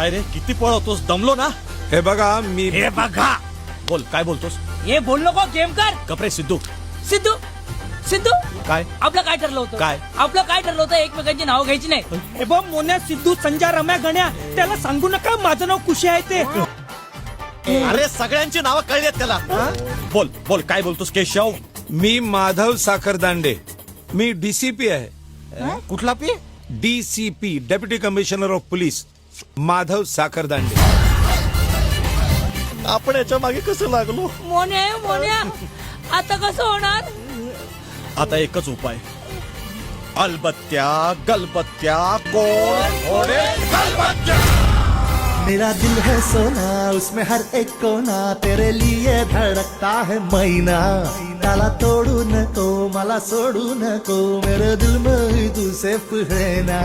काय रे किती पळवतोस, दमलो ना? हे बघा मी हे बघा. बोल, काय बोलतोस? हे बोल नको, गेम कर. कपरे सिद्धू. सिद्धू सिद्धू काय आपलं काय ठरलं होतं? काय? आपलं काय ठरलं होतं? एकमेकांची नाव घ्यायची नाही. हे बघ, मोन्या, सिद्धू, संजा, रम्या, गण्या, त्याला सांगू नका माझं नाव खुशी आहे ते. अरे सगळ्यांची नावं कळली त्याला. बोल बोल, काय बोलतोस केशव? मी माधव साखरदांडे. मी डीसीपी आहे. कुठला P? DCP, deputy commissioner of police Madhav Sakhardande. आपण याच्या मागे कसं लागलो? मोन्या आता कसं होणार? आता एकच उपाय, अलबत्त्या गलबत्त्या कोण फोडे गलबत्त्या. मेरा दिल है सोना, उसमें हर एक कोना तेरे लिए धड़कता है मैना. त्याला तोडू नको, मला सोडू नको, मेरे दिल में तू सिर्फ है ना.